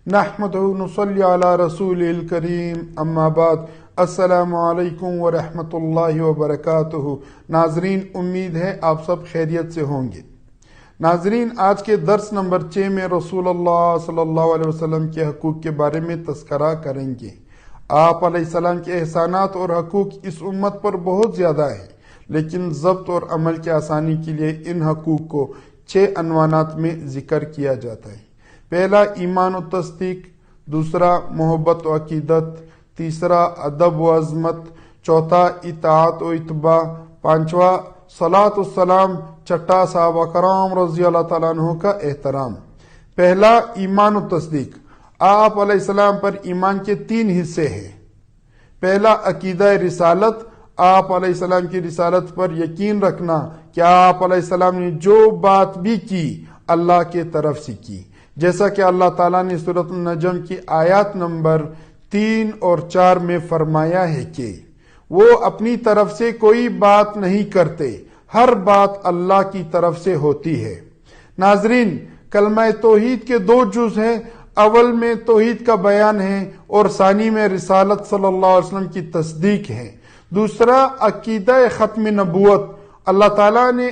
نحمدہ ونصلی علی رسول الکریم اما بعد السلام علیکم ورحمۃ اللہ وبرکاتہ۔ ناظرین، امید ہے آپ سب خیریت سے ہوں گے۔ ناظرین، آج کے درس نمبر 6 میں رسول اللہ صلی اللہ علیہ وسلم کے حقوق کے بارے میں تذکرہ کریں گے۔ آپ علیہ السلام کے احسانات اور حقوق اس امت پر بہت زیادہ ہیں، لیکن ضبط اور عمل کی آسانی کے لیے ان حقوق کو 6 عنوانات میں ذکر کیا جاتا ہے۔ پہلا ایمان و تصدیق، دوسرا محبت و عقیدت، تیسرا ادب و عظمت، چوتھا اطاعت و اتباع، پانچواں صلاۃ و سلام، چھٹا صحابہ کرام رضی اللہ تعالیٰ عنہ کا احترام۔ پہلا ایمان و تصدیق۔ آپ علیہ السلام پر ایمان کے 3 حصے ہیں۔ پہلا عقیدہ رسالت، آپ علیہ السلام کی رسالت پر یقین رکھنا کہ آپ علیہ السلام نے جو بات بھی کی اللہ کے طرف سے کی، جیسا کہ اللہ تعالیٰ نے سورۃ النجم کی آیات نمبر 3 اور 4 میں فرمایا ہے کہ وہ اپنی طرف سے کوئی بات نہیں کرتے، ہر بات اللہ کی طرف سے ہوتی ہے۔ ناظرین، کلمہ توحید کے 2 جز ہیں، اول میں توحید کا بیان ہے اور ثانی میں رسالت صلی اللہ علیہ وسلم کی تصدیق ہے۔ دوسرا عقیدہ ختم نبوت، اللہ تعالیٰ نے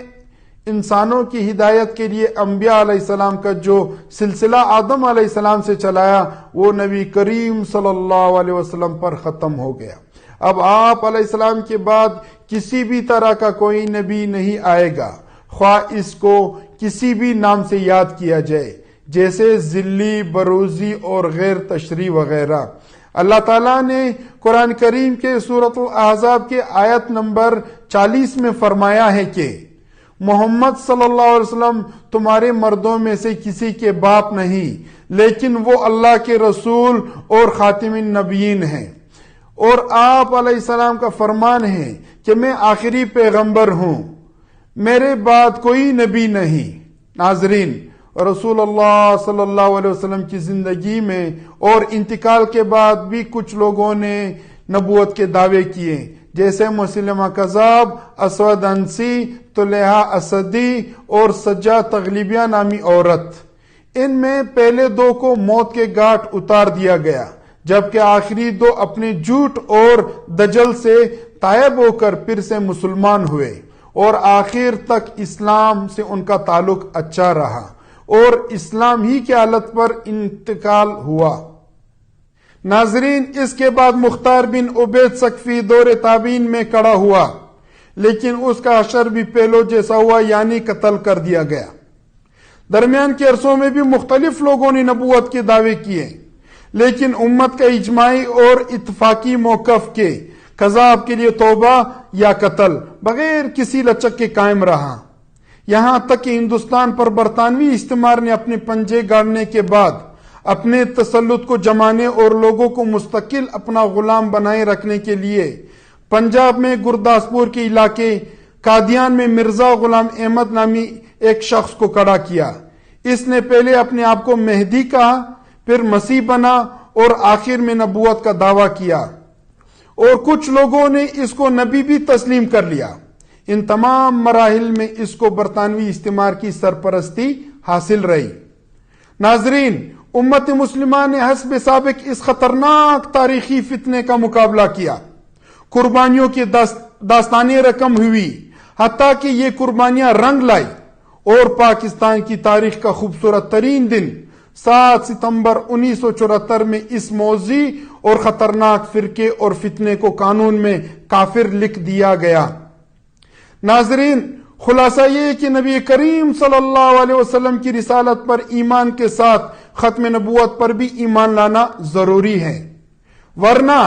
انسانوں کی ہدایت کے لیے انبیاء علیہ السلام کا جو سلسلہ آدم علیہ السلام سے چلایا وہ نبی کریم صلی اللہ علیہ وسلم پر ختم ہو گیا۔ اب آپ علیہ السلام کے بعد کسی بھی طرح کا کوئی نبی نہیں آئے گا، خواہ اس کو کسی بھی نام سے یاد کیا جائے، جیسے ذلی، بروزی اور غیر تشریح وغیرہ۔ اللہ تعالیٰ نے قرآن کریم کے سورۃ الاحزاب کے آیت نمبر 40 میں فرمایا ہے کہ محمد صلی اللہ علیہ وسلم تمہارے مردوں میں سے کسی کے باپ نہیں، لیکن وہ اللہ کے رسول اور خاتم النبیین ہیں۔ اور آپ علیہ السلام کا فرمان ہے کہ میں آخری پیغمبر ہوں، میرے بعد کوئی نبی نہیں۔ ناظرین، رسول اللہ صلی اللہ علیہ وسلم کی زندگی میں اور انتقال کے بعد بھی کچھ لوگوں نے نبوت کے دعوے کیے، جیسے مسلمہ کذاب، اسود انسی، طلحہ اسدی اور سجا تغلیبیہ نامی عورت۔ ان میں پہلے 2 کو موت کے گھاٹ اتار دیا گیا، جبکہ آخری 2 اپنے جھوٹ اور دجل سے تائب ہو کر پھر سے مسلمان ہوئے اور آخر تک اسلام سے ان کا تعلق اچھا رہا اور اسلام ہی کی حالت پر انتقال ہوا۔ ناظرین، اس کے بعد مختار بن عبید ثقفی دور تابعین میں کھڑا ہوا، لیکن اس کا حشر بھی پہلو جیسا ہوا، یعنی قتل کر دیا گیا۔ درمیان کے عرصوں میں بھی مختلف لوگوں نے نبوت کے دعوے کیے، لیکن امت کا اجماعی اور اتفاقی موقف کے کذاب کے لیے توبہ یا قتل بغیر کسی لچک کے قائم رہا۔ یہاں تک کہ ہندوستان پر برطانوی استعمار نے اپنے پنجے گاڑنے کے بعد اپنے تسلط کو جمانے اور لوگوں کو مستقل اپنا غلام بنائے رکھنے کے لیے پنجاب میں گرداسپور کے علاقے قادیان میں مرزا غلام احمد نامی ایک شخص کو کھڑا کیا۔ اس نے پہلے اپنے آپ کو مہدی کہا، پھر مسیح بنا اور آخر میں نبوت کا دعویٰ کیا، اور کچھ لوگوں نے اس کو نبی بھی تسلیم کر لیا۔ ان تمام مراحل میں اس کو برطانوی استعمار کی سرپرستی حاصل رہی۔ ناظرین، امت مسلمہ نے حسب سابق اس خطرناک تاریخی فتنے کا مقابلہ کیا۔ قربانیوں کی داستانیں رقم ہوئی، حتیٰ کہ یہ قربانیاں رنگ لائی، اور پاکستان کی تاریخ کا خوبصورت ترین دن 7 ستمبر 1974 میں اس موذی اور خطرناک فرقے اور فتنے کو قانون میں کافر لکھ دیا گیا۔ ناظرین، خلاصہ یہ ہے کہ نبی کریم صلی اللہ علیہ وسلم کی رسالت پر ایمان کے ساتھ ختم نبوت پر بھی ایمان لانا ضروری ہے، ورنہ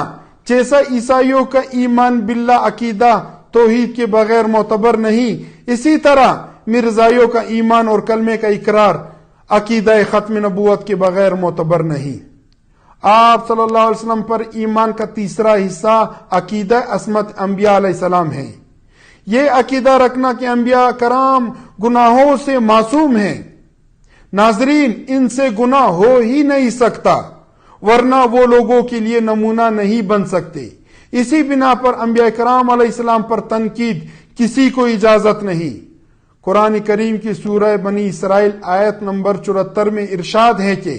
جیسا عیسائیوں کا ایمان باللہ عقیدہ توحید کے بغیر معتبر نہیں، اسی طرح مرزائیوں کا ایمان اور کلمے کا اقرار عقیدہ ختم نبوت کے بغیر معتبر نہیں۔ آپ صلی اللہ علیہ وسلم پر ایمان کا تیسرا حصہ عقیدہ عصمت انبیاء علیہ السلام ہے۔ یہ عقیدہ رکھنا کہ انبیاء کرام گناہوں سے معصوم ہیں۔ ناظرین، ان سے گناہ ہو ہی نہیں سکتا، ورنہ وہ لوگوں کے لیے نمونہ نہیں بن سکتے۔ اسی بنا پر انبیاء کرام علیہ السلام پر تنقید کسی کو اجازت نہیں۔ قرآن کریم کی سورہ بنی اسرائیل آیت نمبر 74 میں ارشاد ہے کہ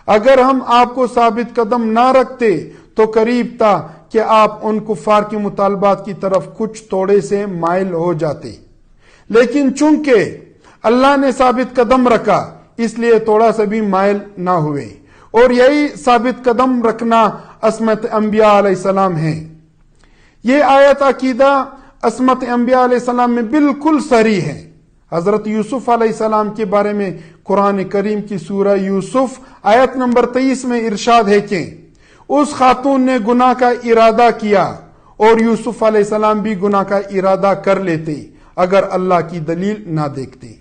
اگر ہم آپ کو ثابت قدم نہ رکھتے تو قریب تھا کہ آپ ان کفار کے مطالبات کی طرف کچھ توڑے سے مائل ہو جاتے، لیکن چونکہ اللہ نے ثابت قدم رکھا اس لیے تھوڑا سا بھی مائل نہ ہوئے، اور یہی ثابت قدم رکھنا عصمت انبیاء علیہ السلام ہے۔ یہ آیت عقیدہ عصمت انبیاء علیہ السلام میں بالکل صریح ہے۔ حضرت یوسف علیہ السلام کے بارے میں قرآن کریم کی سورہ یوسف آیت نمبر 23 میں ارشاد ہے کہ اس خاتون نے گناہ کا ارادہ کیا اور یوسف علیہ السلام بھی گناہ کا ارادہ کر لیتے اگر اللہ کی دلیل نہ دیکھتے،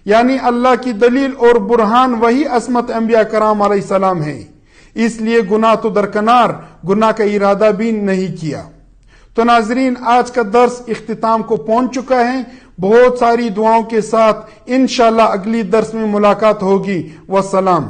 یعنی اللہ کی دلیل اور برہان وہی عصمت انبیاء کرام علیہ السلام ہے، اس لیے گناہ تو درکنار، گناہ کا ارادہ بھی نہیں کیا۔ تو ناظرین، آج کا درس اختتام کو پہنچ چکا ہے۔ بہت ساری دعاؤں کے ساتھ انشاءاللہ اگلی درس میں ملاقات ہوگی۔ والسلام۔